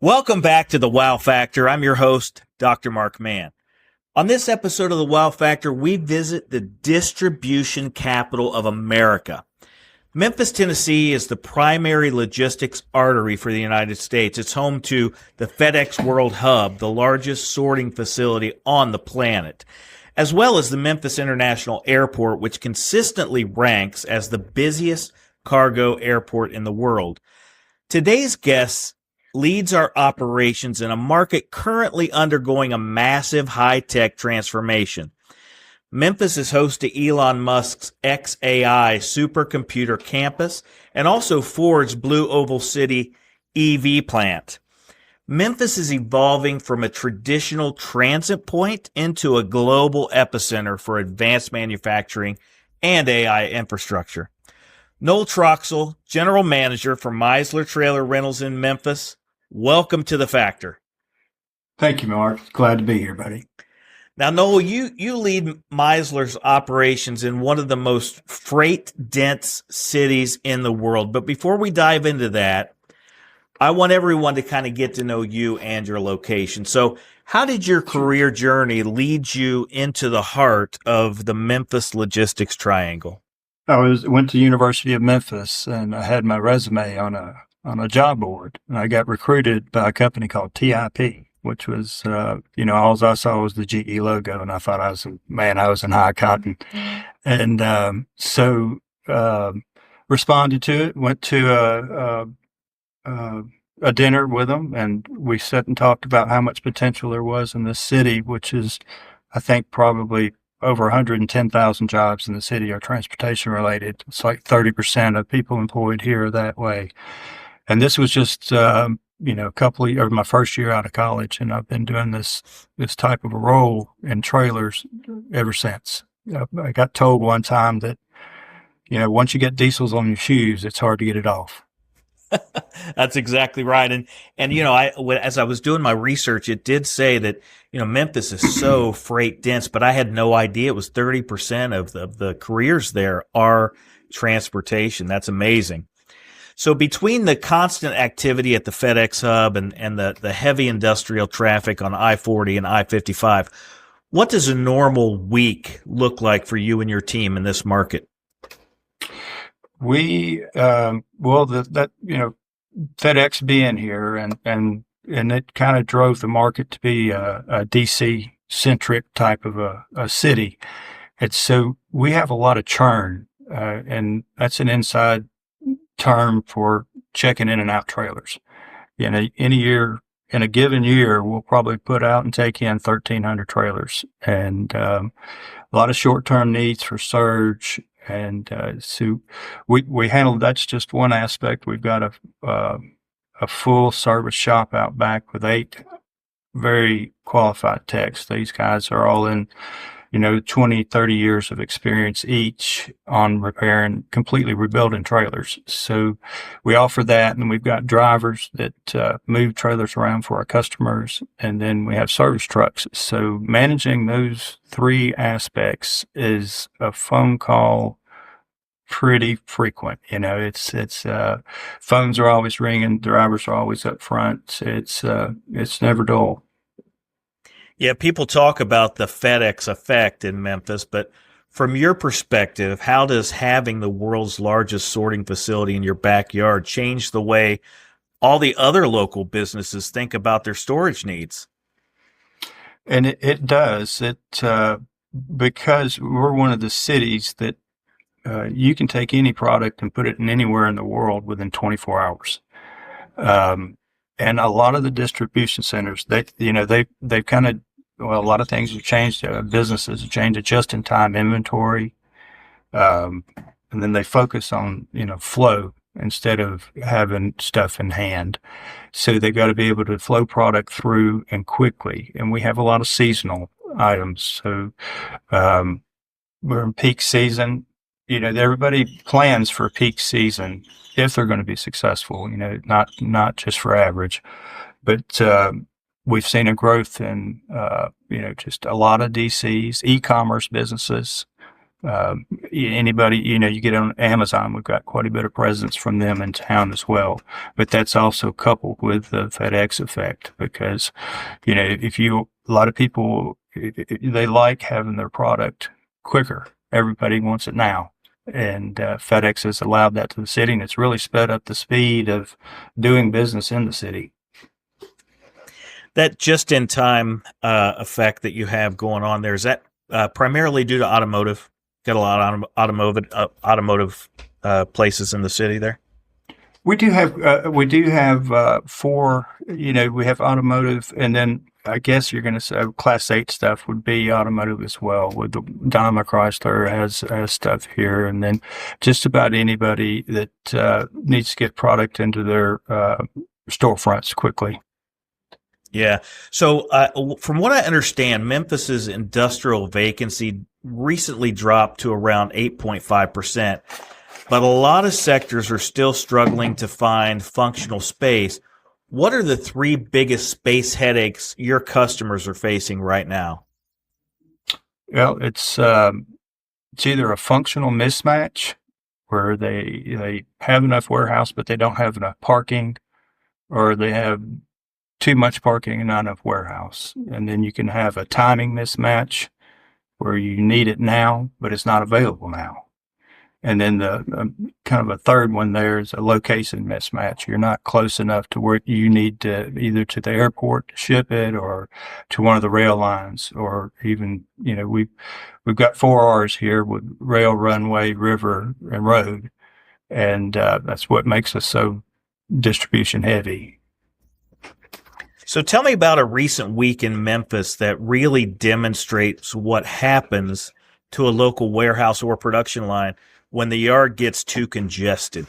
Welcome back to the Wow Factor. I'm your host, Dr. Mark Mann. On this episode of the Wow Factor, we visit the distribution capital of America. Memphis, Tennessee is the primary logistics artery for the United States. It's home to the FedEx World Hub, the largest sorting facility on the planet, as well as the Memphis International Airport, which consistently ranks as the busiest cargo airport in the world. Today's guest leads our operations in a market currently undergoing a massive high-tech transformation. Memphis is host to Elon Musk's XAI supercomputer campus and also Ford's Blue Oval City EV plant. Memphis is evolving from a traditional transit point into a global epicenter for advanced manufacturing and AI infrastructure. Noel Troxell, General Manager for Meisler Trailer Rentals in Memphis, welcome to the Factor. Thank you, Mark. Glad to be here, buddy. Now, Noel, you lead Meisler's operations in one of the most freight-dense cities in the world. But before we dive into that, I want everyone to kind of get to know you and your location. So how did your career journey lead you into the heart of the Memphis logistics triangle? Went to University of Memphis, and I had my resume on a job board, and I got recruited by a company called TIP, which was, all I saw was the GE logo, and I thought I was in high cotton. And so responded to it, went to a dinner with them, and we sat and talked about how much potential there was in this city, which is, I think, probably over 110,000 jobs in the city are transportation related. It's like 30% of people employed here are that way. And this was just, my first year out of college, and I've been doing this type of a role in trailers ever since. I got told one time that, once you get diesels on your shoes, it's hard to get it off. That's exactly right. And as I was doing my research, it did say that, Memphis is so freight dense, but I had no idea it was 30% of the careers there are transportation. That's amazing. So between the constant activity at the FedEx Hub and the heavy industrial traffic on I-40 and I-55, what does a normal week look like for you and your team in this market? FedEx being here and it kind of drove the market to be a DC centric type of a city. And so we have a lot of churn, and that's an inside term for checking in and out trailers. In a given year, we'll probably put out and take in 1,300 trailers, and a lot of short-term needs for surge. And so we handle, that's just one aspect. We've got a full service shop out back with 8 very qualified techs. These guys are all in 20, 30 years of experience each on repairing, completely rebuilding trailers. So we offer that, and we've got drivers that move trailers around for our customers, and then we have service trucks. So managing those 3 aspects is a phone call pretty frequent. It's phones are always ringing, drivers are always up front. It's never dull. Yeah, people talk about the FedEx effect in Memphis, but from your perspective, how does having the world's largest sorting facility in your backyard change the way all the other local businesses think about their storage needs? And it does. Because we're one of the cities that you can take any product and put it in anywhere in the world within 24 hours. And a lot of the distribution centers, they've kind of, a lot of things have changed. Businesses have changed to just-in-time inventory, and then they focus on flow instead of having stuff in hand. So they've got to be able to flow product through and quickly. And we have a lot of seasonal items. So we're in peak season. Everybody plans for peak season if they're going to be successful. Not just for average, but we've seen a growth in, just a lot of DCs, e-commerce businesses Anybody, you get on Amazon, we've got quite a bit of presence from them in town as well. But that's also coupled with the FedEx effect because, a lot of people, they like having their product quicker. Everybody wants it now. And FedEx has allowed that to the city, and it's really sped up the speed of doing business in the city. That just-in-time effect that you have going on there, is that primarily due to automotive? Got a lot of automotive places in the city there. We do have four. We have automotive, and then I guess you're going to say Class 8 stuff would be automotive as well. With the Daimler Chrysler has stuff here, and then just about anybody that needs to get product into their storefronts quickly. Yeah. So from what I understand, Memphis's industrial vacancy recently dropped to around 8.5%, but a lot of sectors are still struggling to find functional space. What are the three biggest space headaches your customers are facing right now? Well, it's either a functional mismatch where they have enough warehouse, but they don't have enough parking, or they have too much parking and not enough warehouse. And then you can have a timing mismatch where you need it now, but it's not available now. And then the kind of a third one there is a location mismatch. You're not close enough to where you need to either to the airport to ship it or to one of the rail lines, or even, we've got 4 Rs here with rail, runway, river, and road. And that's what makes us so distribution heavy. So tell me about a recent week in Memphis that really demonstrates what happens to a local warehouse or production line when the yard gets too congested.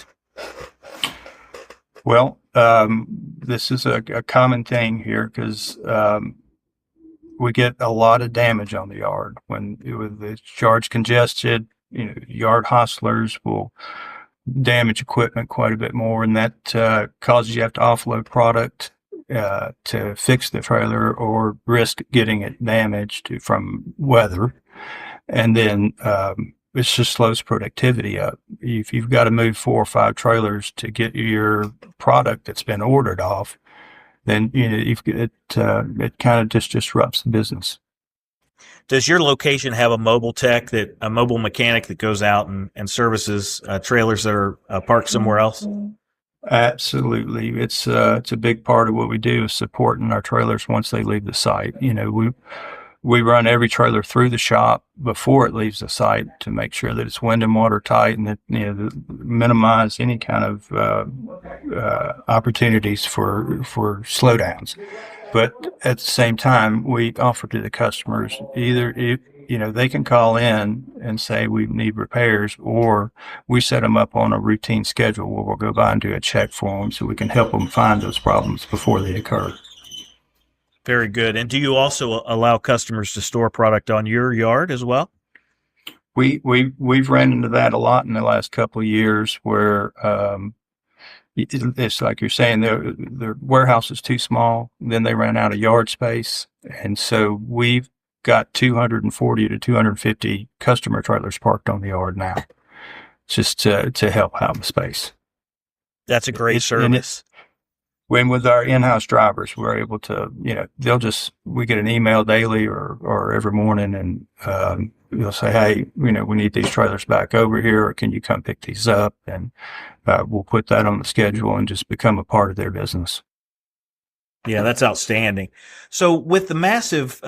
Well, this is a common thing here because we get a lot of damage on the yard. When the yard's congested, yard hostlers will damage equipment quite a bit more, and that causes you to have to offload product to fix the trailer or risk getting it damaged from weather. And then it just slows productivity up. If you've got to move 4 or 5 trailers to get your product that's been ordered off, then it kind of just disrupts the business. Does your location have a mobile mechanic that goes out and services trailers that are parked somewhere else? Absolutely. It's a big part of what we do is supporting our trailers once they leave the site. We run every trailer through the shop before it leaves the site to make sure that it's wind and water tight and that, minimize any kind of opportunities for slowdowns. But at the same time, we offer to the customers either they can call in and say we need repairs, or we set them up on a routine schedule where we'll go by and do a check for them so we can help them find those problems before they occur. Very good. And do you also allow customers to store product on your yard as well? We've ran into that a lot in the last couple of years where it's like you're saying, their warehouse is too small. Then they ran out of yard space. And so we've got 240 to 250 customer trailers parked on the yard now, just to help out the space. That's a great service. When with our in-house drivers, we're able to, we get an email daily or every morning, and they'll say, hey, we need these trailers back over here, or can you come pick these up? And we'll put that on the schedule and just become a part of their business. Yeah, that's outstanding. So with the massive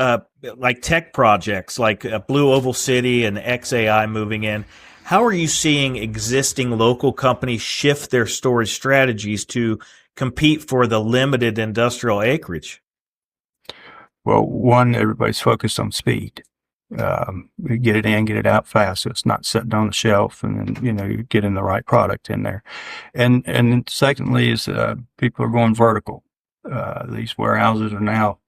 tech projects like Blue Oval City and XAI moving in, how are you seeing existing local companies shift their storage strategies to compete for the limited industrial acreage? Well, one, everybody's focused on speed. We get it in, get it out fast, so it's not sitting on the shelf, and then you're getting the right product in there. And secondly is people are going vertical. These warehouses are now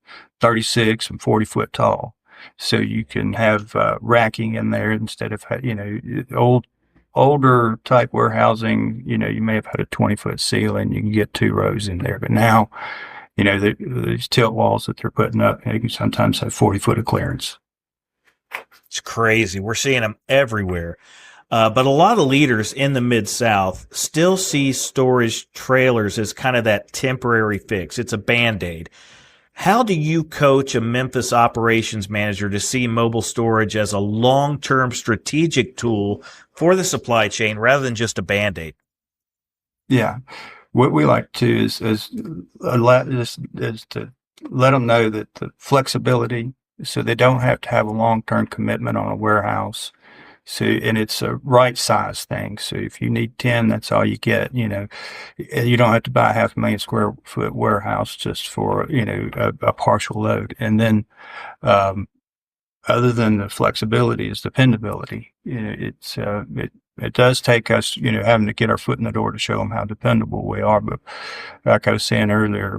36 and 40 foot tall, so you can have racking in there instead of older type warehousing. You may have had a 20-foot ceiling, you can get 2 rows in there, but now these tilt walls that they're putting up, you can sometimes have 40 foot of clearance. It's crazy. We're seeing them everywhere. But a lot of leaders in the Mid-South still see storage trailers as kind of that temporary fix. It's a Band-Aid. How do you coach a Memphis operations manager to see mobile storage as a long-term strategic tool for the supply chain rather than just a Band-Aid? Yeah. What we like to is to let them know that the flexibility, so they don't have to have a long-term commitment on a warehouse. So, and it's a right size thing. So if you need 10, that's all you get. You don't have to buy a 500,000 square foot warehouse just for, a partial load. And then, other than the flexibility is dependability. It does take us, having to get our foot in the door to show them how dependable we are. But like I was saying earlier,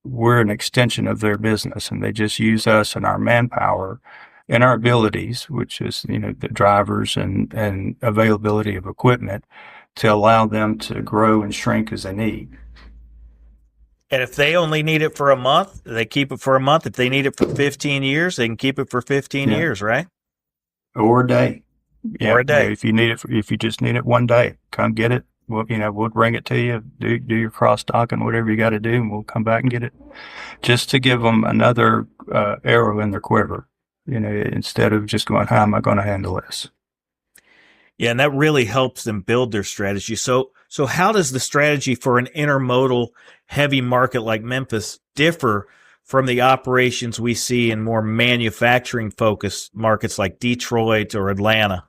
we're an extension of their business, and they just use us and our manpower and our abilities, which is, the drivers and availability of equipment, to allow them to grow and shrink as they need. And if they only need it for a month, they keep it for a month. If they need it for 15 years, they can keep it for 15 years, right? Or a day. Yeah. Or a day. If you just need it one day, come get it. We'll bring it to you, do your cross docking, whatever you got to do, and we'll come back and get it, just to give them another arrow in their quiver, instead of just going, how am I going to handle this? Yeah, and that really helps them build their strategy. So how does the strategy for an intermodal heavy market like Memphis differ from the operations we see in more manufacturing focused markets like Detroit or Atlanta?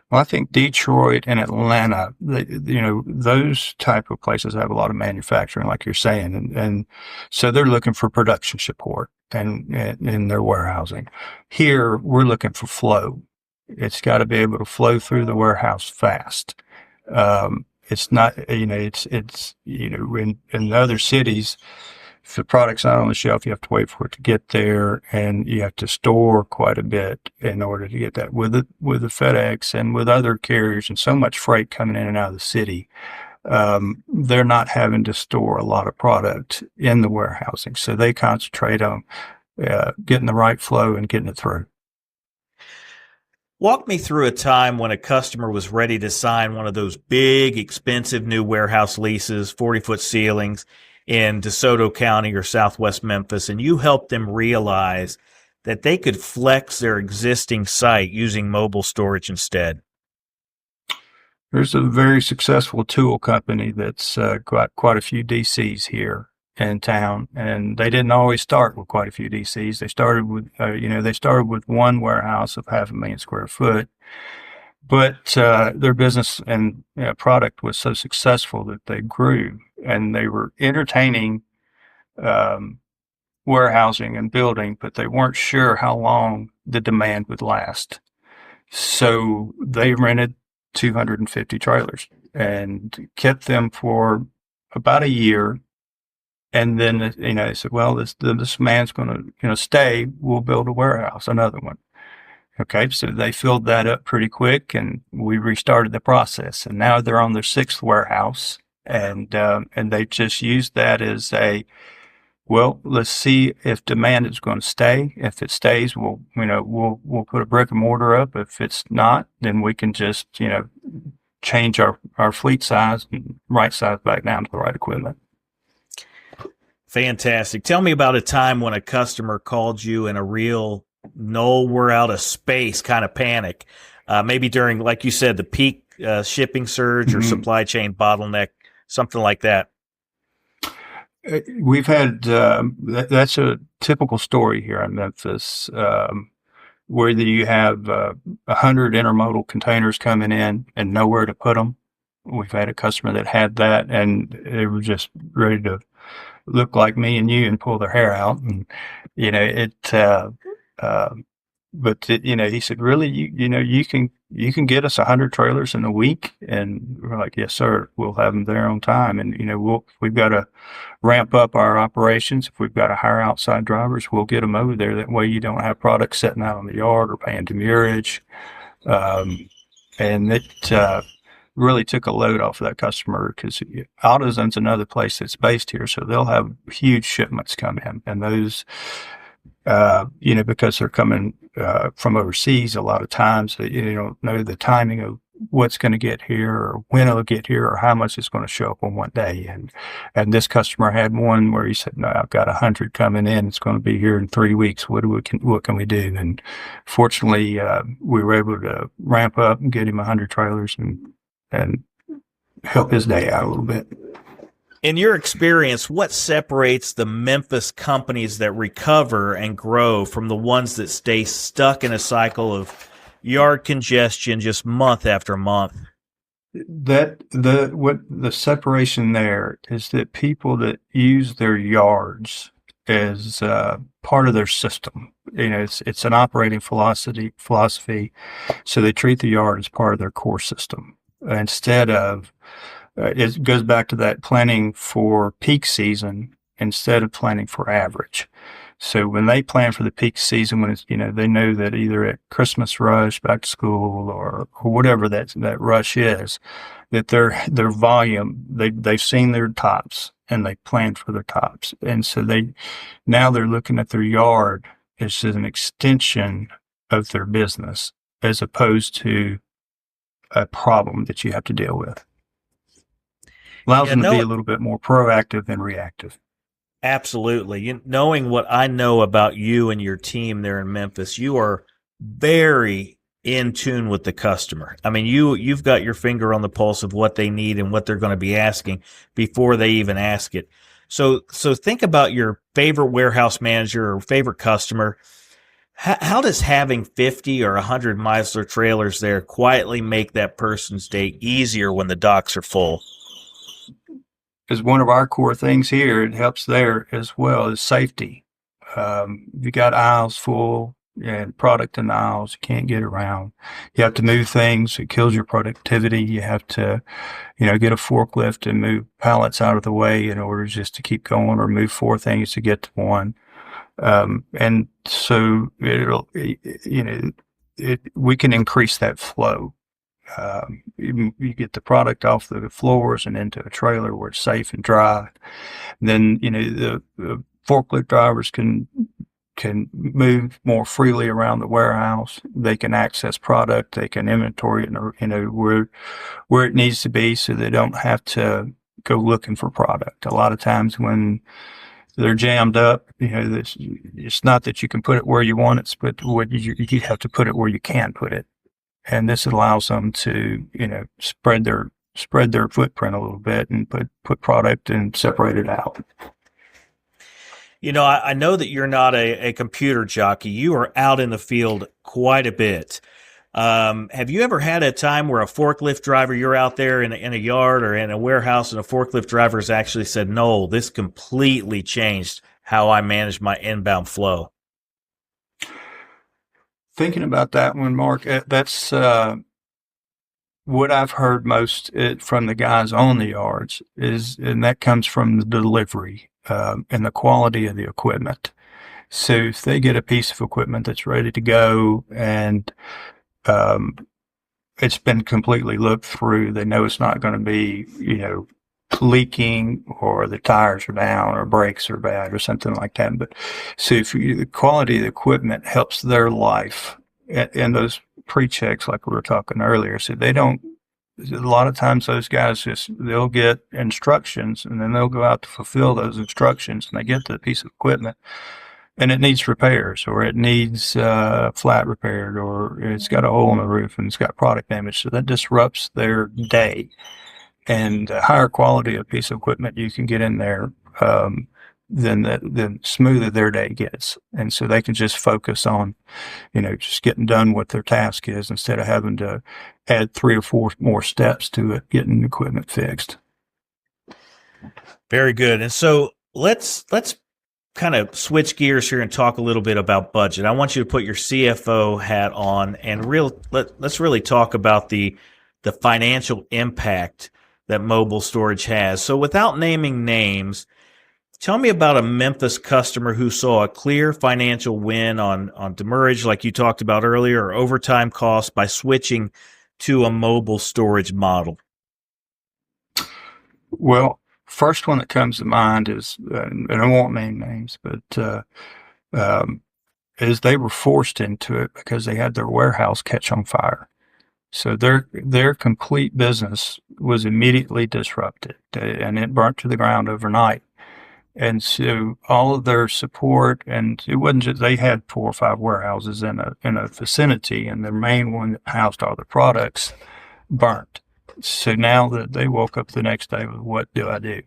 Well, I think Detroit and Atlanta, those type of places have a lot of manufacturing, like you're saying, and so they're looking for production support and in their warehousing. Here, we're looking for flow. It's got to be able to flow through the warehouse fast. It's not, in other cities, if the product's not on the shelf, you have to wait for it to get there, and you have to store quite a bit in order to get that. With the FedEx and with other carriers and so much freight coming in and out of the city, they're not having to store a lot of product in the warehousing. So they concentrate on getting the right flow and getting it through. Walk me through a time when a customer was ready to sign one of those big, expensive new warehouse leases, 40-foot ceilings in DeSoto County or Southwest Memphis, and you helped them realize that they could flex their existing site using mobile storage instead. There's a very successful tool company that's got quite a few DCs here in town, and they didn't always start with quite a few DCs. They started with one warehouse of 500,000 square foot, but their business and product was so successful that they grew, and they were entertaining warehousing and building, but they weren't sure how long the demand would last. So they rented 250 trailers and kept them for about a year. And then, they said, well, this man's going to, stay. We'll build a warehouse, another one. Okay. So they filled that up pretty quick, and we restarted the process. And now they're on their 6th warehouse, and they just used that as well, let's see if demand is going to stay. If it stays, we'll put a brick and mortar up. If it's not, then we can just, change our fleet size and right size back down to the right equipment. Fantastic. Tell me about a time when a customer called you in a real, no, we're out of space kind of panic. Maybe during, like you said, the peak shipping surge or supply chain bottleneck, something like that. We've had, that's a typical story here in Memphis, where you have 100 intermodal containers coming in and nowhere to put them. We've had a customer that had that, and they were just ready to look like me and you and pull their hair out. And, he said, really, you can get us 100 trailers in a week? And we're like, yes, sir, we'll have them there on time. And, we've got to ramp up our operations. If we've got to hire outside drivers, we'll get them over there. That way you don't have products sitting out on the yard or paying demurrage. And it, really took a load off of that customer, because AutoZone's another place that's based here. So they'll have huge shipments come in, and those because they're coming from overseas a lot of times. You don't know the timing of what's going to get here or when it'll get here or how much it's going to show up on one day. And this customer had one where he said, no, I've got 100 coming in. It's going to be here in 3 weeks. What can we do? And fortunately, we were able to ramp up and get him 100 trailers and help his day out a little bit. In your experience, what separates the Memphis companies that recover and grow from the ones that stay stuck in a cycle of yard congestion just month after month? The separation there is that people that use their yards as part of their system, it's an operating philosophy. So they treat the yard as part of their core system instead of. It goes back to that planning for peak season instead of planning for average. So when they plan for the peak season, when it's, they know that either at Christmas rush, back to school, or whatever that rush is, that their volume, they've seen their tops and they plan for their tops. And so now they're looking at their yard as an extension of their business as opposed to a problem that you have to deal with. Allows them to be a little bit more proactive than reactive. Absolutely. Knowing what I know about you and your team there in Memphis, you are very in tune with the customer. I mean, you've got your finger on the pulse of what they need and what they're going to be asking before they even ask it. So think about your favorite warehouse manager or favorite customer. How does having 50 or 100 Meisler trailers there quietly make that person's day easier when the docks are full? Is one of our core things here. It helps there as well as safety. You got aisles full and product in the aisles, you can't get around. You have to move things. It kills your productivity. You have to, get a forklift and move pallets out of the way in order just to keep going or move 4 things to get to one. And so we can increase that flow. You get the product off the floors and into a trailer where it's safe and dry. Then, the forklift drivers can move more freely around the warehouse. They can access product. They can inventory it, where it needs to be, so they don't have to go looking for product. A lot of times when they're jammed up, it's not that you can put it where you want it, but you have to put it where you can put it. And this allows them to, spread their footprint a little bit and put product and separate it out. I know that you're not a computer jockey. You are out in the field quite a bit. Have you ever had a time where a forklift driver, you're out there in a yard or in a warehouse, and a forklift driver has actually said, "No, this completely changed how I manage my inbound flow"? Thinking about that one, Mark, that's what I've heard most from the guys on the yards and that comes from the delivery and the quality of the equipment. So if they get a piece of equipment that's ready to go and it's been completely looked through, they know it's not going to be, leaking or the tires are down or brakes are bad or something like that. But so the quality of the equipment helps their life in those pre-checks like we were talking earlier. So a lot of times those guys they'll get instructions and then they'll go out to fulfill those instructions, and they get the piece of equipment and it needs repairs, or it needs flat repaired, or it's got a hole in the roof and it's got product damage. So that disrupts their day. And a higher quality of piece of equipment you can get in there, then smoother their day gets. And so they can just focus on, just getting done what their task is instead of having to add 3 or 4 more steps to it, getting equipment fixed. Very good. And so let's kind of switch gears here and talk a little bit about budget. I want you to put your CFO hat on and let's really talk about the financial impact that mobile storage has. So without naming names, tell me about a Memphis customer who saw a clear financial win on demurrage, like you talked about earlier, or overtime costs by switching to a mobile storage model. Well, first one that comes to mind is, and I won't name names, but is they were forced into it because they had their warehouse catch on fire. So their complete business was immediately disrupted, and it burnt to the ground overnight. And so all of their support, and it wasn't just, they had 4 or 5 warehouses in a vicinity, and the main one that housed all the products burnt. So now that they woke up the next day with, what do I do?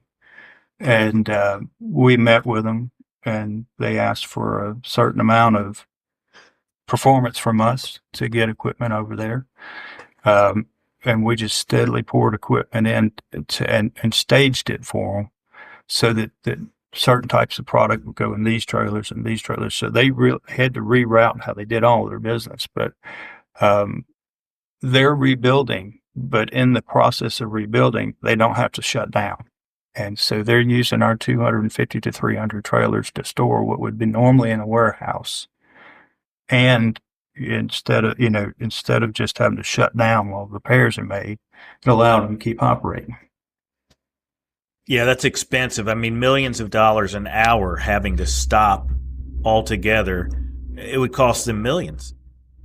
And we met with them, and they asked for a certain amount of performance from us to get equipment over there. And we just steadily poured equipment in and staged it for them so that certain types of product would go in these trailers and these trailers. So they really had to reroute how they did all of their business. But they're rebuilding, but in the process of rebuilding, they don't have to shut down. And so they're using our 250 to 300 trailers to store what would be normally in a warehouse. And instead of just having to shut down while repairs are made, it allowed them to keep operating. Yeah, that's expensive. I mean, millions of dollars an hour having to stop altogether. It would cost them millions.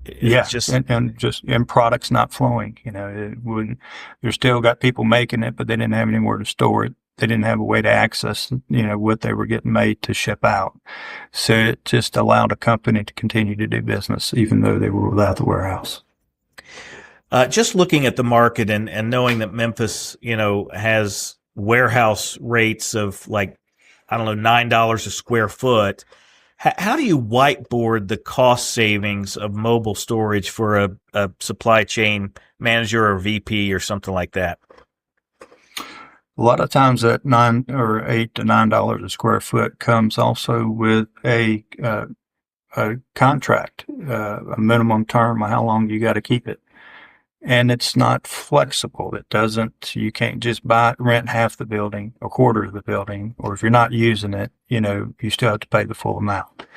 It's just and products not flowing. It wouldn't. They still got people making it, but they didn't have anywhere to store it. They didn't have a way to access, what they were getting made to ship out. So it just allowed a company to continue to do business, even though they were without the warehouse. Just looking at the market and knowing that Memphis, has warehouse rates of like, I don't know, $9 a square foot. How do you whiteboard the cost savings of mobile storage for a supply chain manager or VP or something like that? A lot of times that $8 to $9 a square foot comes also with a contract, a minimum term of how long you got to keep it. And it's not flexible. You can't just rent half the building, a quarter of the building, or if you're not using it, you still have to pay the full amount.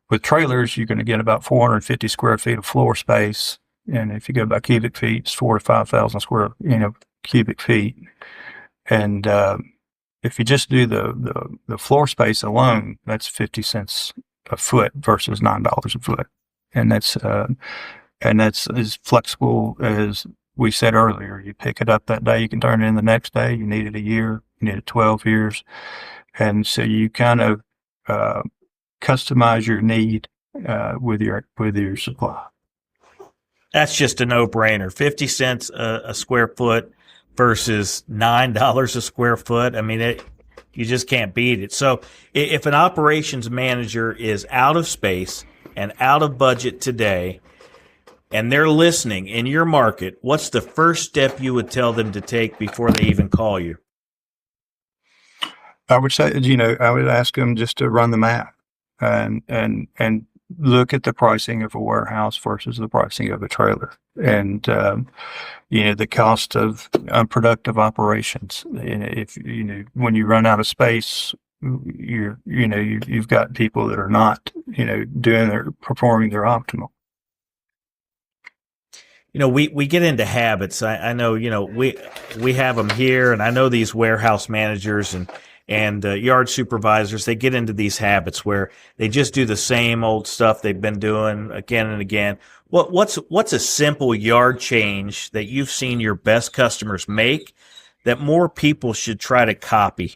With trailers, you're going to get about 450 square feet of floor space. And if you go by cubic feet, it's 4,000 to 5,000 cubic feet. And if you just do the floor space alone, that's 50 cents a foot versus $9 a foot. And that's as flexible as we said earlier. You pick it up that day, you can turn it in the next day. You need it a year, you need it 12 years. And so you kind of customize your need with your supply. That's just a no-brainer. 50 cents a square foot versus $9 a square foot. I mean, you just can't beat it. So if an operations manager is out of space and out of budget today, and they're listening in your market, what's the first step you would tell them to take before they even call you? I would say, I would ask them just to run the math and look at the pricing of a warehouse versus the pricing of a trailer, and the cost of unproductive operations. If when you run out of space, you've got people that are not performing their optimal. We get into habits. I know, we have them here, and I know these warehouse managers and yard supervisors, they get into these habits where they just do the same old stuff they've been doing again and again. What's a simple yard change that you've seen your best customers make that more people should try to copy?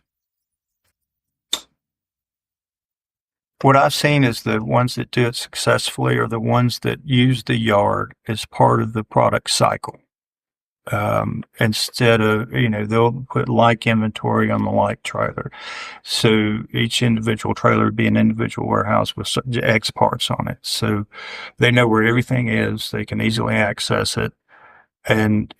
What I've seen is the ones that do it successfully are the ones that use the yard as part of the product cycle. Instead of, they'll put like inventory on the like trailer. So each individual trailer would be an individual warehouse with X parts on it. So they know where everything is. They can easily access it. And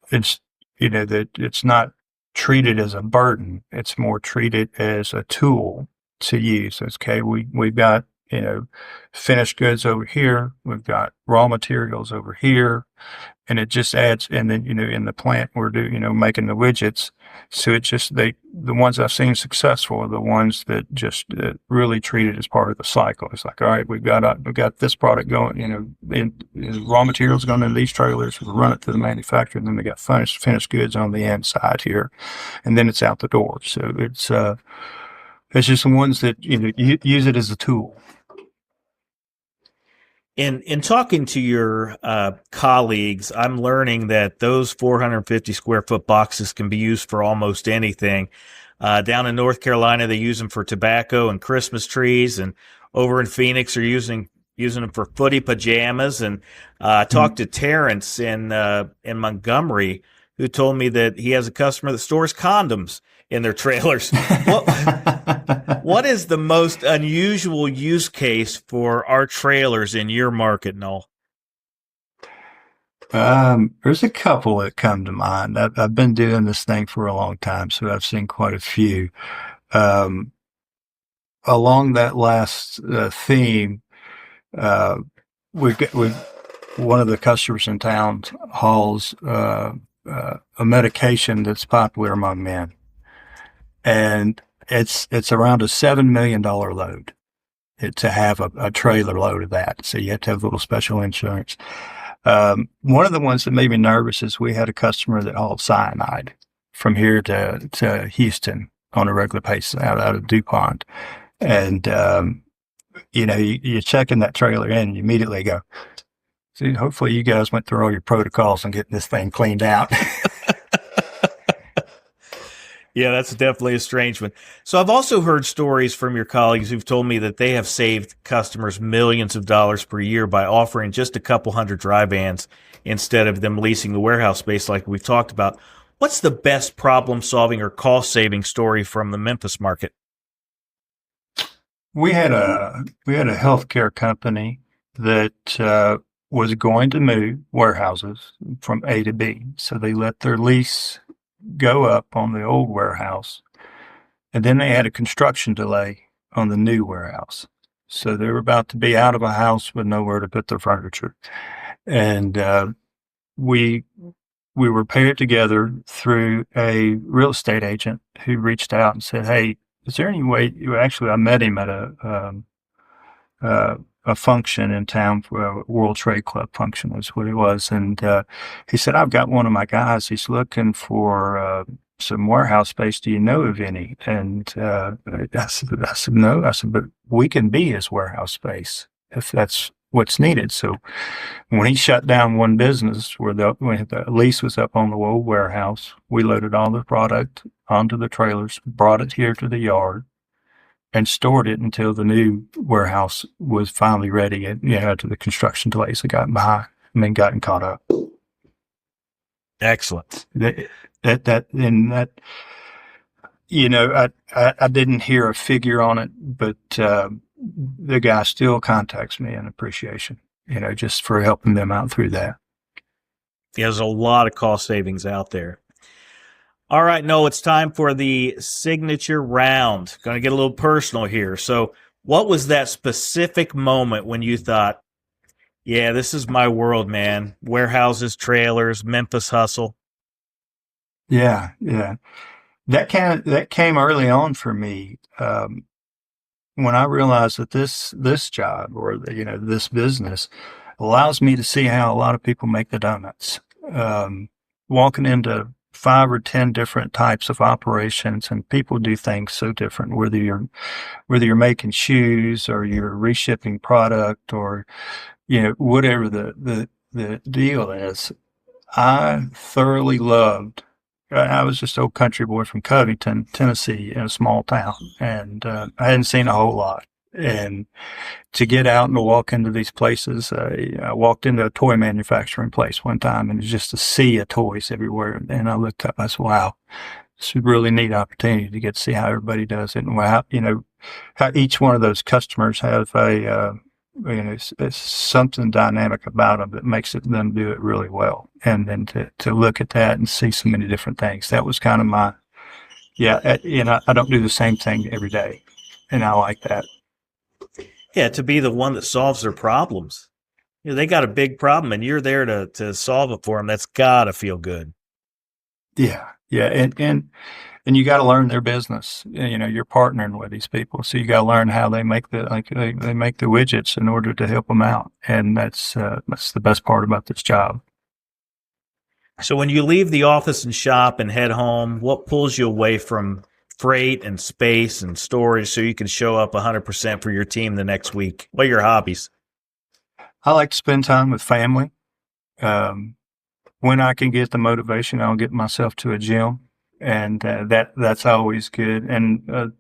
it's, that it's not treated as a burden. It's more treated as a tool to use. Okay, we've got, finished goods over here. We've got raw materials over here. And it just adds, and then, in the plant, we're making the widgets. So it just, the ones I've seen successful are the ones that just really treat it as part of the cycle. It's like, all right, we've got this product going, raw materials going into these trailers. We'll run it to the manufacturer, and then we got finished goods on the inside here. And then it's out the door. So it's just the ones that, use it as a tool. In talking to your colleagues, I'm learning that those 450 square foot boxes can be used for almost anything. Down in North Carolina, they use them for tobacco and Christmas trees, and over in Phoenix, are using them for footy pajamas. And I talked to Terrence in Montgomery, who told me that he has a customer that stores condoms in their trailers. What is the most unusual use case for our trailers in your market, Noel? There's a couple that come to mind. I've been doing this thing for a long time, so I've seen quite a few. Um, Along that last theme, we've one of the customers in town hauls a medication that's popular among men, and it's around a $7 million load to have a trailer load of that. So you have to have a little special insurance. One of the ones that made me nervous is we had a customer that hauled cyanide from here to Houston on a regular basis out of DuPont. And, you're checking that trailer in and you immediately go, see, hopefully you guys went through all your protocols and getting this thing cleaned out. Yeah, that's definitely a strange one. So I've also heard stories from your colleagues who've told me that they have saved customers millions of dollars per year by offering just a couple hundred dry vans instead of them leasing the warehouse space like we've talked about. What's the best problem-solving or cost-saving story from the Memphis market? We had a healthcare company that was going to move warehouses from A to B. So they let their lease go up on the old warehouse, and then they had a construction delay on the new warehouse. So they were about to be out of a house with nowhere to put their furniture. And we were paired together through a real estate agent who reached out and said, "Hey, is there any way?" Actually, I met him at a function in town, for a World Trade Club function is what it was. And he said, "I've got one of my guys. He's looking for some warehouse space. Do you know of any?" And I said, "No." I said, "But we can be his warehouse space if that's what's needed." So when he shut down one business when the lease was up on the old warehouse, we loaded all the product onto the trailers, brought it here to the yard, and stored it until the new warehouse was finally ready. And after the construction delays had gotten behind, and then gotten caught up. Excellent. I didn't hear a figure on it, but the guy still contacts me in appreciation, just for helping them out through that. Yeah, there's a lot of cost savings out there. All right, Noel, it's time for the signature round. Going to get a little personal here. So what was that specific moment when you thought, yeah, this is my world, man? Warehouses, trailers, Memphis hustle. Yeah. That came early on for me. When I realized that this job, or this business, allows me to see how a lot of people make the donuts. Walking into 5 or 10 different types of operations, and people do things so different, whether you're making shoes or you're reshipping product, or whatever the deal is. I thoroughly loved. I was just an old country boy from Covington, Tennessee, in a small town, and I hadn't seen a whole lot. And to get out and to walk into these places, I walked into a toy manufacturing place one time, and it was just a sea of toys everywhere. And I looked up, I said, "Wow, this is a really neat opportunity to get to see how everybody does it, and how each one of those customers have it's something dynamic about them that makes them do it really well." And then to look at that and see so many different things, that was kind of my, I don't do the same thing every day, and I like that. Yeah, to be the one that solves their problems. They got a big problem, and you're there to solve it for them. That's got to feel good. Yeah, and you got to learn their business. You're partnering with these people, so you got to learn how they make they make the widgets in order to help them out, and that's the best part about this job. So when you leave the office and shop and head home, what pulls you away from freight and space and storage so you can show up 100% for your team the next week? What are your hobbies? I like to spend time with family. When I can get the motivation, I'll get myself to a gym, and that's always good. And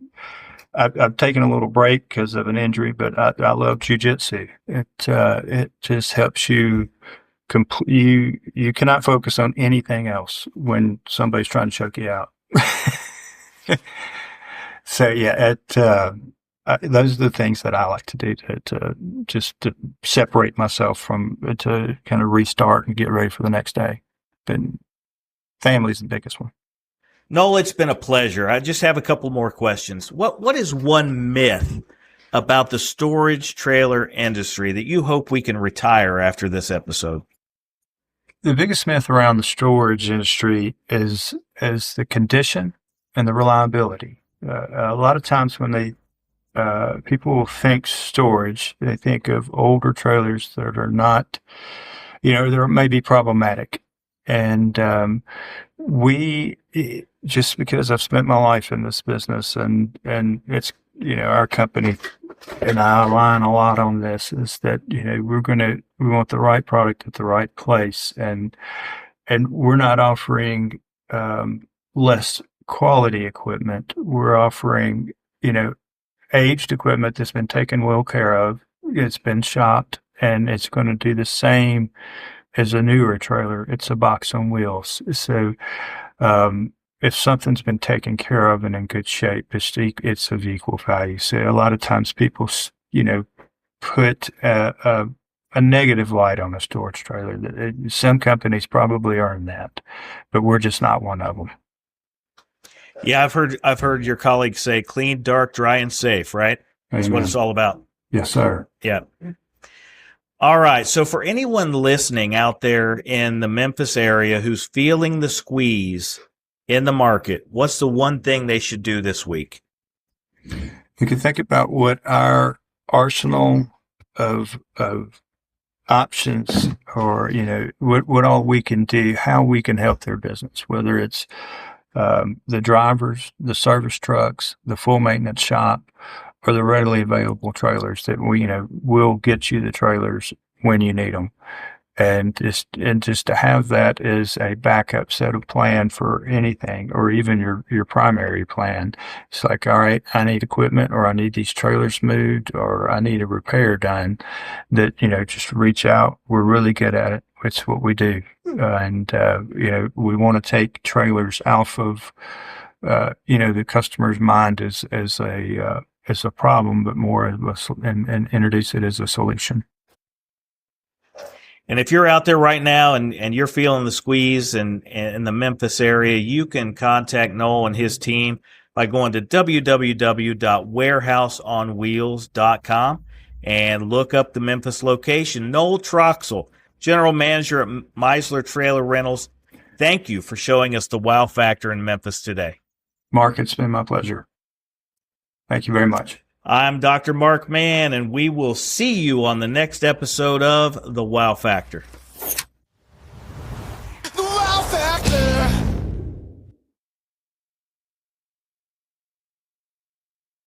I've taken a little break because of an injury, but I love jujitsu. It just helps you. You cannot focus on anything else when somebody's trying to choke you out. So yeah, those are the things that I like to do to just to separate myself to kind of restart and get ready for the next day. But family's the biggest one. Noel, it's been a pleasure. I just have a couple more questions. What is one myth about the storage trailer industry that you hope we can retire after this episode? The biggest myth around the storage industry is the condition and the reliability. A lot of times when people think storage, they think of older trailers that are not, they may be problematic. And just because I've spent my life in this business and it's, our company and I align a lot on this, is that, we want the right product at the right place. And we're not offering less quality equipment. We're offering, aged equipment that's been taken well care of. It's been shopped, and it's going to do the same as a newer trailer. It's a box on wheels. So if something's been taken care of and in good shape, it's of equal value. So a lot of times people, put a negative light on a storage trailer. Some companies probably earn that, but we're just not one of them. Yeah, I've heard your colleagues say clean, dark, dry, and safe, right? That's Amen. what it's all about. Yes, sir. Yeah. All right. So for anyone listening out there in the Memphis area who's feeling the squeeze in the market, what's the one thing they should do this week? You can think about what our arsenal of options, or what all we can do, how we can help their business, whether it's the drivers, the service trucks, the full maintenance shop, or the readily available trailers that will get you the trailers when you need them. And just to have that as a backup set of plan for anything, or even your primary plan. It's like, all right, I need equipment, or I need these trailers moved, or I need a repair done. That, just reach out. We're really good at it. It's what we do. We want to take trailers off of, the customer's mind as a problem, but more and introduce it as a solution. And if you're out there right now and you're feeling the squeeze in the Memphis area, you can contact Noel and his team by going to www.warehouseonwheels.com and look up the Memphis location. Noel Troxell, General Manager at Meisler Trailer Rentals, thank you for showing us the wow factor in Memphis today. Mark, it's been my pleasure. Thank you very much. I'm Dr. Mark Mann, and we will see you on the next episode of The Wow Factor.